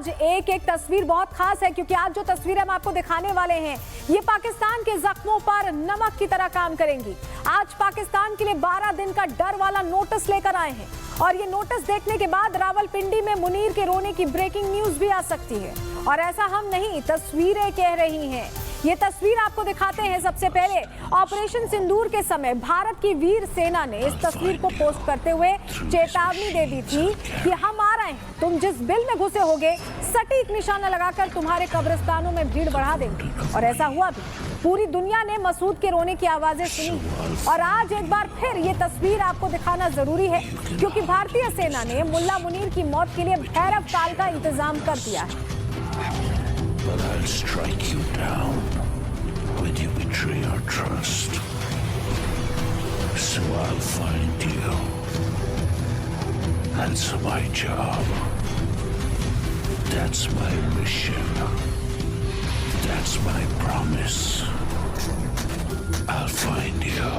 आज एक एक तस्वीर बहुत खास है, क्योंकि आज जो तस्वीर हम आपको दिखाने वाले हैं ये पाकिस्तान के जख्मों पर नमक की तरह काम करेंगी। आज पाकिस्तान के लिए 12 दिन का डर वाला नोटिस लेकर आए हैं और ये नोटिस देखने के बाद रावलपिंडी में मुनीर के रोने की ब्रेकिंग न्यूज भी आ सकती है। और ऐसा हम नहीं, तस्वीरें कह रही हैं। ये तस्वीर आपको दिखाते हैं। सबसे पहले ऑपरेशन सिंदूर के समय भारत की वीर सेना ने इस तस्वीर को पोस्ट करते हुए चेतावनी दे दी थी कि हम आ रहे हैं, तुम जिस बिल में घुसे होगे सटीक निशाना लगाकर तुम्हारे कब्रिस्तानों में भीड़ बढ़ा देंगे। और ऐसा हुआ भी। पूरी दुनिया ने मसूद के रोने की आवाजें सुनी और आज एक बार फिर ये तस्वीर आपको दिखाना जरूरी है, क्योंकि भारतीय सेना ने मुल्ला मुनीर की मौत के लिए भैरव काल का इंतजाम कर दिया है। But I'll strike you down when you betray our trust. So I'll find you. That's my job. That's my mission. That's my promise. I'll find you.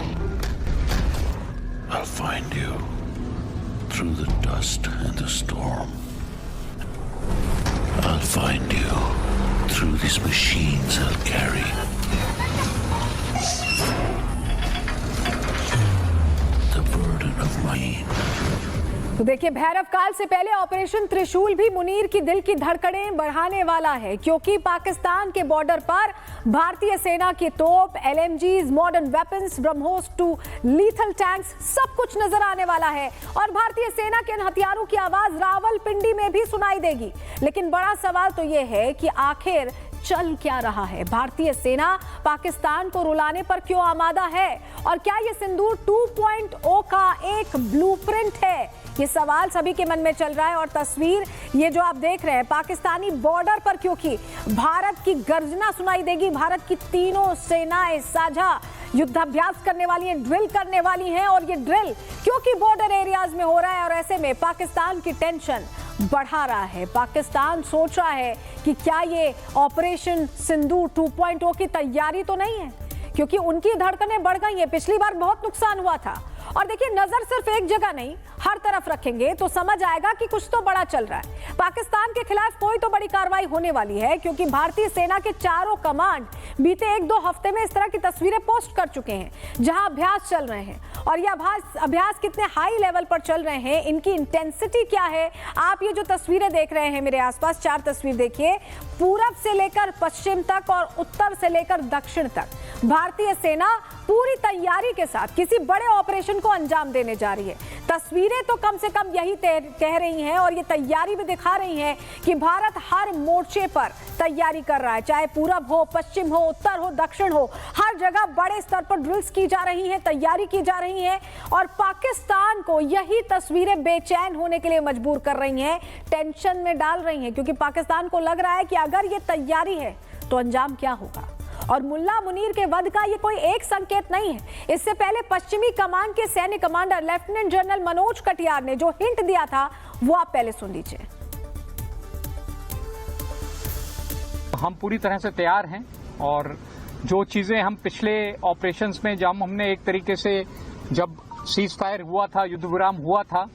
I'll find you through the dust and the storm. I'll find you through these machines I'll carry. The burden of mine. तो देखिए, भैरव काल से पहले operation त्रिशूल भी मुनीर की दिल की धड़कनें बढ़ाने वाला है, क्योंकि पाकिस्तान के बॉर्डर पर भारतीय सेना की तोप, LMGs, modern weapons, BrahMos 2 lethal tanks, सब कुछ नजर आने वाला है। और भारतीय सेना के इन हथियारों की आवाज रावलपिंडी में भी सुनाई देगी। लेकिन बड़ा सवाल तो यह है कि आखिर चल क्या रहा है? भारतीय सेना पाकिस्तान को रुलाने पर क्यों आमादा है? और क्या ये सिंदूर 2.0 का एक ब्लूप्रिंट है? ये सवाल सभी के मन में चल रहा है। और तस्वीर ये जो आप देख रहे हैं पाकिस्तानी बॉर्डर पर, क्योंकि भारत की गर्जना सुनाई देगी। भारत की तीनों सेनाएं साझा युद्धाभ्यास करने वाली हैं, ड्रिल करने वाली हैं। और ये ड्रिल क्योंकि बॉर्डर एरियाज में हो रहा है और ऐसे में पाकिस्तान की टेंशन बढ़ा रहा है। पाकिस्तान सोच रहा है कि क्या ये ऑपरेशन सिंदूर 2.0 की तैयारी तो नहीं है, क्योंकि उनकी धड़कनें बढ़ गई हैं। पिछली बार बहुत नुकसान हुआ था। और देखिए, नजर सिर्फ एक जगह नहीं हर तरफ रखेंगे तो समझ आएगा कि कुछ तो बड़ा चल रहा है। पाकिस्तान के खिलाफ कोई तो बड़ी कार्रवाई होने वाली है, क्योंकि भारतीय सेना के चारों कमांड बीते 1-2 हफ्ते में इस तरह की तस्वीरें पोस्ट कर चुके हैं, जहां अभ्यास चल रहे हैं। और ये अभ्यास कितने हाई लेवल पर चल रहे हैं, इनकी इंटेंसिटी क्या है, आप ये जो तस्वीरें देख रहे हैं मेरे आसपास, 4 तस्वीर देखिए। पूरब से लेकर पश्चिम तक और उत्तर से लेकर दक्षिण तक भारतीय सेना पूरी तैयारी के साथ किसी बड़े ऑपरेशन को अंजाम देने जा रही है। तस्वीरें तो कम से कम यही कह रही हैं और ये तैयारी भी दिखा रही हैं कि भारत हर मोर्चे पर तैयारी कर रहा है, चाहे पूरब हो, पश्चिम हो, उत्तर हो, दक्षिण हो, हर जगह बड़े स्तर पर ड्रिल्स की जा रही हैं, तैयारी की जा रही है। और पाकिस्तान को यही तस्वीरें बेचैन होने के लिए मजबूर कर रही हैं, टेंशन में डाल रही हैं, क्योंकि पाकिस्तान को लग रहा है कि अगर ये तैयारी है तो अंजाम क्या होगा। और मुल्ला मुनीर के वध का ये कोई एक संकेत नहीं है। इससे पहले पश्चिमी कमान के सैन्य commander lieutenant general Manoj Katiyar ने जो हिंट दिया था वो आप पहले सुन लीजिए। हम पूरी तरह से तैयार हैं और जो चीजें हम पिछले ऑपरेशंस में जब हमने एक तरीके से जब सीज फायर हुआ था, युद्ध विराम हुआ था,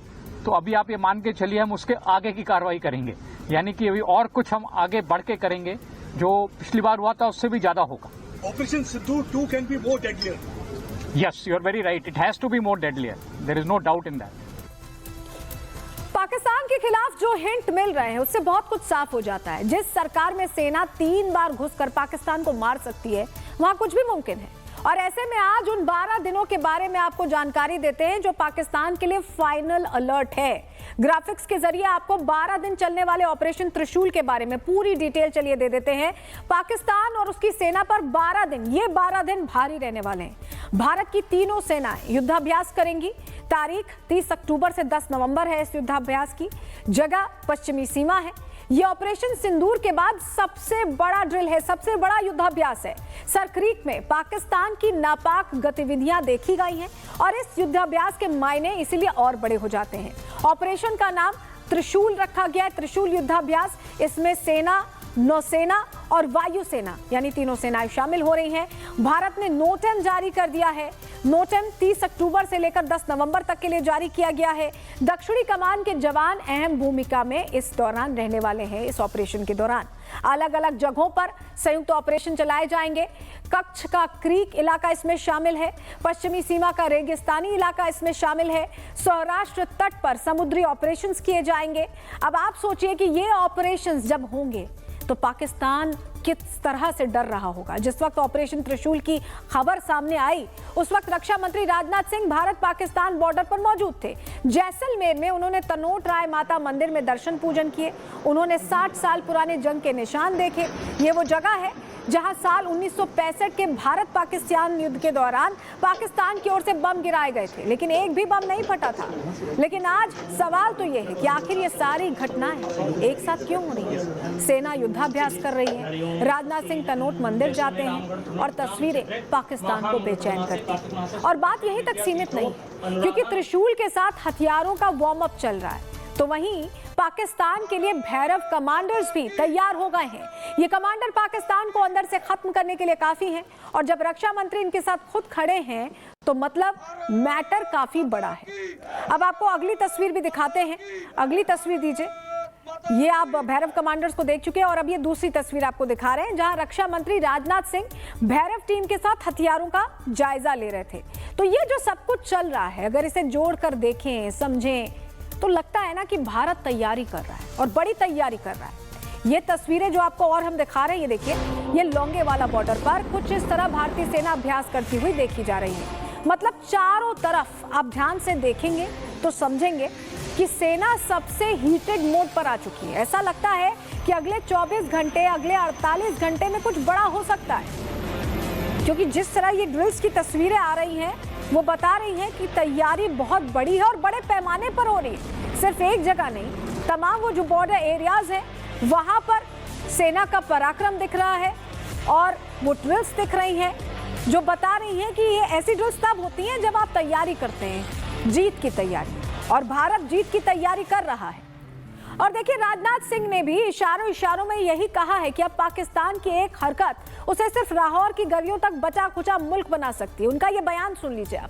तो अभी आप ये मान के चलिए हम उसके आगे की कार्रवाई करेंगे। यानी कि अभी और कुछ हम आगे बढ़ के करेंगे, जो पिछली बार हुआ था उससे भी ज्यादा होगा। Operation Sindoor 2 can be more deadlier. Yes, you are very right. It has to be more deadlier. There is no doubt in that. Pakistan के खिलाफ जो हिंट मिल रहे हैं उससे बहुत कुछ साफ हो जाता है। जिस सरकार में सेना 3 बार घुसकर पाकिस्तान को मार सकती है, वहां कुछ भी मुमकिन है। और ऐसे में आज उन 12 दिनों के बारे में आपको जानकारी देते हैं जो पाकिस्तान के लिए फाइनल अलर्ट है। ग्राफिक्स के जरिए आपको 12 दिन चलने वाले ऑपरेशन त्रिशूल के बारे में पूरी डिटेल चलिए दे देते हैं। पाकिस्तान और उसकी सेना पर 12 दिन, ये 12 दिन भारी रहने वाले हैं। भारत की तीनों सेनाएं युद्धाभ्यास करेंगी। तारीख 30 अक्टूबर से 10 नवंबर है इस युद्धाभ्यास की। जगह पश्चिमी सीमा है। ये ऑपरेशन सिंदूर के बाद सबसे बड़ा ड्रिल है, सबसे बड़ा युद्धाभ्यास है। सर क्रीक में पाकिस्तान की नापाक गतिविधियां देखी गई हैं और इस युद्धाभ्यास के मायने इसीलिए और बड़े हो जाते हैं। ऑपरेशन का नाम त्रिशूल रखा गया है, त्रिशूल युद्धाभ्यास। इसमें सेना नौसेना और वायुसेना यानी तीनों सेनाएं शामिल हो रही हैं। भारत ने नोटम जारी कर दिया है। नोटम 30 अक्टूबर से लेकर 10 नवंबर तक के लिए जारी किया गया है। दक्षिणी कमान के जवान अहम भूमिका में इस दौरान रहने वाले हैं। इस ऑपरेशन के दौरान अलग अलग जगहों पर संयुक्त ऑपरेशन चलाए जाएंगे। कच्छ का क्रीक इलाका इसमें शामिल है। पश्चिमी सीमा का रेगिस्तानी इलाका इसमें शामिल है। सौराष्ट्र तट पर समुद्री ऑपरेशंस किए जाएंगे। अब आप सोचिए कि ये ऑपरेशंस जब होंगे तो पाकिस्तान किस तरह से डर रहा होगा। जिस वक्त ऑपरेशन त्रिशूल की खबर सामने आई उस वक्त रक्षा मंत्री राजनाथ सिंह भारत पाकिस्तान बॉर्डर पर मौजूद थे। जैसलमेर में उन्होंने तनोट राय माता मंदिर में दर्शन पूजन किए। उन्होंने 60 साल पुराने जंग के निशान देखे। ये वो जगह है जहां साल 1965 के भारत पाकिस्तान युद्ध के दौरान पाकिस्तान की ओर से बम गिराए गए थे, लेकिन एक भी बम नहीं फटा था। लेकिन आज सवाल तो ये है कि आखिर ये सारी घटनाएं एक साथ क्यों हो रही है। सेना युद्धाभ्यास कर रही है, राजनाथ सिंह तनोट मंदिर जाते हैं और तस्वीरें पाकिस्तान को बेचैन करती हैं। और बात यहीं तक सीमित नहीं, क्योंकि त्रिशूल के साथ हथियारों का वार्म अप चल रहा है। तो वहीं पाकिस्तान के लिए भैरव कमांडर्स भी तैयार हो गए हैं। ये कमांडर पाकिस्तान को अंदर से खत्म करने के लिए काफी हैं। और जब रक्षा मंत्री इनके साथ खुद खड़े हैं तो मतलब मैटर काफी बड़ा है। अब आपको अगली तस्वीर भी दिखाते हैं। अगली तस्वीर दीजिए। ये आप भैरव कमांडर्स को देख चुके हैं और अब ये दूसरी तस्वीर आपको दिखा रहे हैं जहां रक्षा मंत्री राजनाथ सिंह भैरव टीम के साथ हथियारों का जायजा ले रहे थे। तो ये जो सब कुछ चल रहा है, अगर इसे जोड़कर देखें, समझें, तो लगता है ना कि भारत तैयारी कर रहा है और बड़ी तैयारी कर रहा है। ये तस्वीरें जो आपको और हम दिखा रहे हैं, ये देखिए, ये लोंगेवाला बॉर्डर पर कुछ इस तरह भारतीय सेना अभ्यास करती हुई देखी जा रही है। मतलब चारों तरफ आप ध्यान से देखेंगे तो समझेंगे कि सेना सबसे हीटेड मोड पर आ चुकी है। ऐसा लगता है कि अगले 24 घंटे, अगले 48 घंटे में कुछ बड़ा हो सकता है, क्योंकि जिस तरह ये ड्रिल्स की तस्वीरें आ रही हैं वो बता रही हैं कि तैयारी बहुत बड़ी है और बड़े पैमाने पर हो रही है। सिर्फ एक जगह नहीं, तमाम वो जो बॉर्डर एरियाज हैं वहां पर सेना का पराक्रम दिख रहा है और वो ड्रिल्स दिख रही हैं जो बता रही हैं कि ये ऐसी ड्रिल्स तब होती हैं जब आप तैयारी करते हैं, जीत की तैयारी। और भारत जीत की तैयारी कर रहा है। और देखिए, राजनाथ सिंह ने भी इशारों में यही कहा है कि अब पाकिस्तान की एक हरकत उसे सिर्फ लाहौर की गलियों तक बचा खुचा मुल्क बना सकती है। उनका ये बयान सुन लीजिए आप।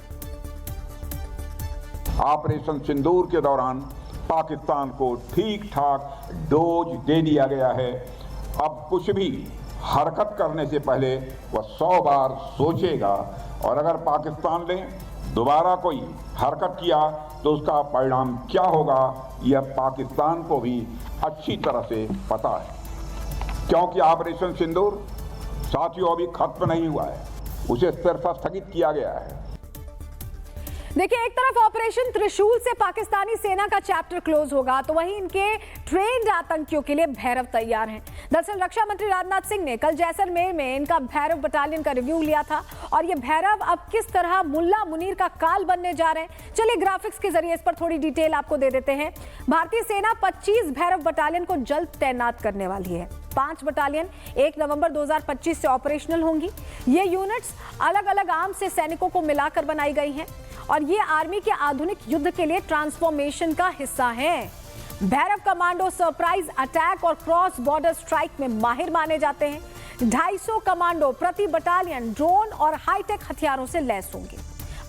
ऑपरेशन सिंदूर के दौरान पाकिस्तान को ठीक ठाक डोज दे दिया गया है। अब कुछ भी हरकत करने से पहले वह 100 बार सोचेगा और अगर पाकिस्तान ने दोबारा कोई हरकत किया तो उसका परिणाम क्या होगा यह पाकिस्तान को भी अच्छी तरह से पता है, क्योंकि ऑपरेशन सिंदूर साथियों अभी खत्म नहीं हुआ है, उसे सिर्फ स्थगित किया गया है। देखिए, एक तरफ ऑपरेशन त्रिशूल से पाकिस्तानी सेना का चैप्टर क्लोज होगा तो वहीं इनके ट्रेंड आतंकियों के लिए भैरव तैयार हैं। दरअसल रक्षा मंत्री राजनाथ सिंह ने कल जैसलमेर में इनका भैरव बटालियन का रिव्यू लिया था और ये भैरव अब किस तरह मुल्ला मुनीर का काल बनने जा रहे हैं, चलिए ग्राफिक्स के जरिए इस पर थोड़ी डिटेल आपको दे देते हैं। भारतीय सेना 25 भैरव बटालियन को जल्द तैनात करने वाली है। 5 बटालियन 1 नवंबर 2025 से ऑपरेशनल होंगी। ये यूनिट्स अलग अलग आर्म से सैनिकों को मिलाकर बनाई गई हैं और ये आर्मी के आधुनिक युद्ध के लिए ट्रांसफॉर्मेशन का हिस्सा हैं। भैरव कमांडो सरप्राइज अटैक और क्रॉस बॉर्डर स्ट्राइक में माहिर माने जाते हैं। 250 कमांडो प्रति बटालियन ड्रोन और हाईटेक हथियारों से लैस होंगे।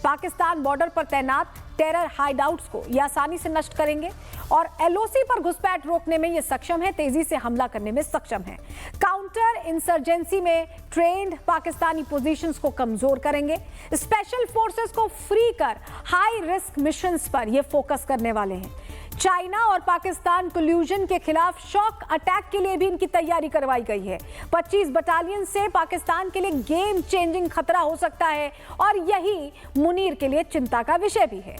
पाकिस्तान बॉर्डर पर तैनात टेरर हाइडआउट्स को ये आसानी से नष्ट करेंगे और एलओसी पर घुसपैठ रोकने में ये सक्षम है, तेजी से हमला करने में सक्षम है। काउंटर इंसर्जेंसी में ट्रेंड पाकिस्तानी पोजीशंस को कमजोर करेंगे। स्पेशल फोर्सेस को फ्री कर हाई रिस्क मिशंस पर ये फोकस करने वाले हैं। चाइना और पाकिस्तान कोल्यूजन के खिलाफ शॉक अटैक के लिए भी इनकी तैयारी करवाई गई है। 25 बटालियन से पाकिस्तान के लिए गेम चेंजिंग खतरा हो सकता है और यही मुनीर के लिए चिंता का विषय भी है।